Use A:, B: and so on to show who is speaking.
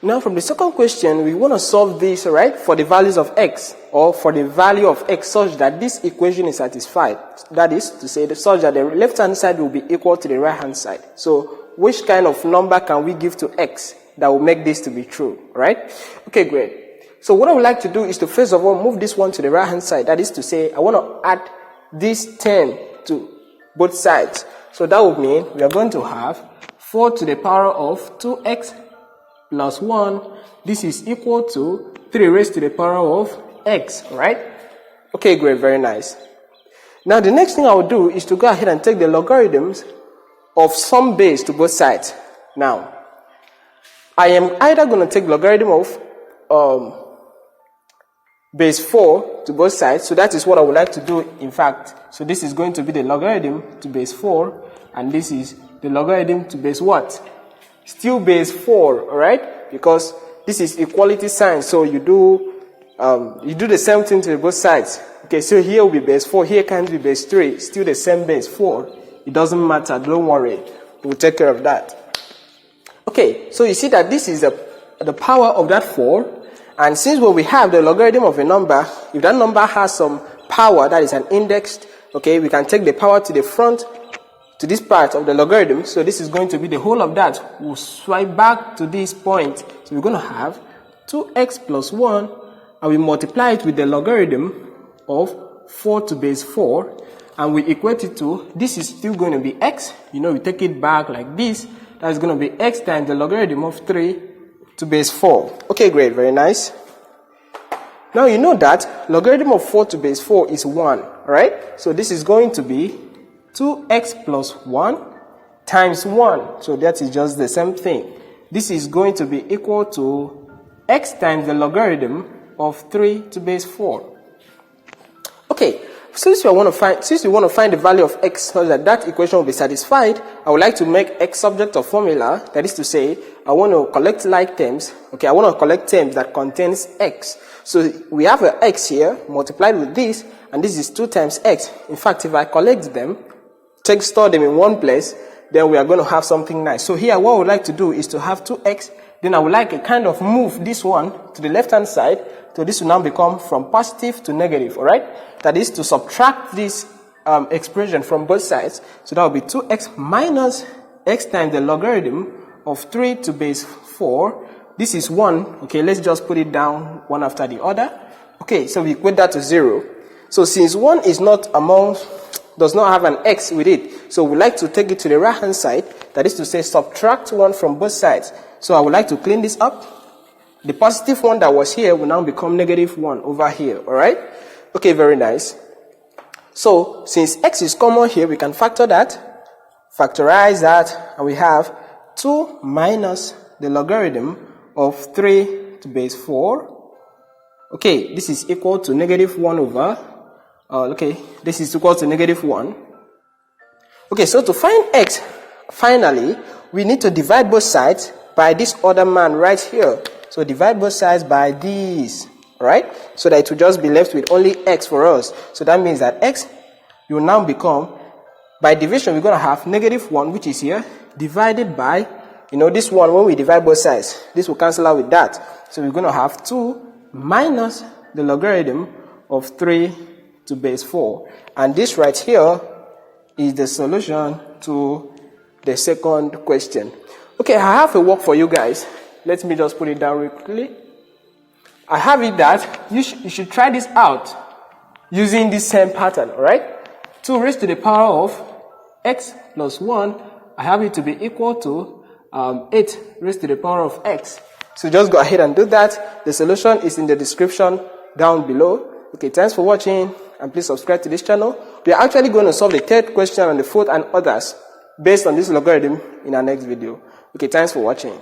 A: Now from the second question, we want to solve this, right, for the values of x, or for the value of x such that this equation is satisfied. That is to say, such that the left-hand side will be equal to the right-hand side. So which kind of number can we give to x that will make this to be true, right? Okay, great. So what I would like to do is to first of all move this one to the right-hand side. That is to say, I want to add this 10 to both sides. So that would mean we are going to have 4 to the power of 2x plus 1, this is equal to 3 raised to the power of x, right? Okay, great, very nice. Now the next thing I will do is to go ahead and take the logarithms of some base to both sides. Now, I am either going to take logarithm of base 4 to both sides, so that is what I would like to do in fact. So this is going to be the logarithm to base 4, and this is the logarithm to base what? Still base 4, alright? Because this is equality sign, so you do the same thing to both sides. Okay, so here will be base 4, here can be base 3, still the same base 4. It doesn't matter, don't worry. We'll take care of that. Okay, so you see that this is the power of that 4, and since when we have the logarithm of a number, if that number has some power that is an index, okay, we can take the power to the front, to this part of the logarithm, so this is going to be the whole of that. We'll swipe back to this point, so we're going to have 2x plus 1, and we multiply it with the logarithm of 4 to base 4, and we equate it to, this is still going to be x, you know, we take it back like this, that's going to be x times the logarithm of 3 to base 4. Okay, great, very nice. Now you know that logarithm of 4 to base 4 is 1, right? So this is going to be 2x plus 1 times 1. So that is just the same thing. This is going to be equal to x times the logarithm of 3 to base 4. Okay, since we want to find the value of x so that that equation will be satisfied, I would like to make x subject of formula. That is to say, I want to collect like terms. Okay, I want to collect terms that contains x. So we have an x here multiplied with this, and this is 2 times x. In fact, if I collect them, store them in one place, then we are going to have something nice. So here what I would like to do is to have 2x, then I would like to kind of move this one to the left hand side, so this will now become from positive to negative, alright? That is to subtract this expression from both sides, so that will be 2x minus x times the logarithm of 3 to base 4. This is 1, okay, let's just put it down one after the other. Okay, so we equate that to 0. So since 1 is not does not have an x with it, so we like to take it to the right hand side, that is to say subtract 1 from both sides. So I would like to clean this up. The positive one that was here will now become negative 1 over here, alright? Okay, very nice. So since x is common here, we can factorize that, and we have 2 minus the logarithm of 3 to base 4. Okay, this is equal to negative 1 over this is equal to negative 1. Okay, so to find x, finally, we need to divide both sides by this other man right here. So divide both sides by this, right? So that it will just be left with only x for us. So that means that x will now become, by division, we're going to have negative 1, which is here, divided by, this one, when we divide both sides, this will cancel out with that. So we're going to have 2 minus the logarithm of 3 to base 4, and this right here is the solution to the second question. Okay, I have a work for you guys. Let me just put it down real quickly. I have it that you should try this out using this same pattern, alright? 2 raised to the power of x plus 1, I have it to be equal to 8 raised to the power of x. So just go ahead and do that. The solution is in the description down below. Okay, thanks for watching, and please subscribe to this channel. We are actually going to solve the third question and the fourth and others based on this logarithm in our next video. Okay, thanks for watching.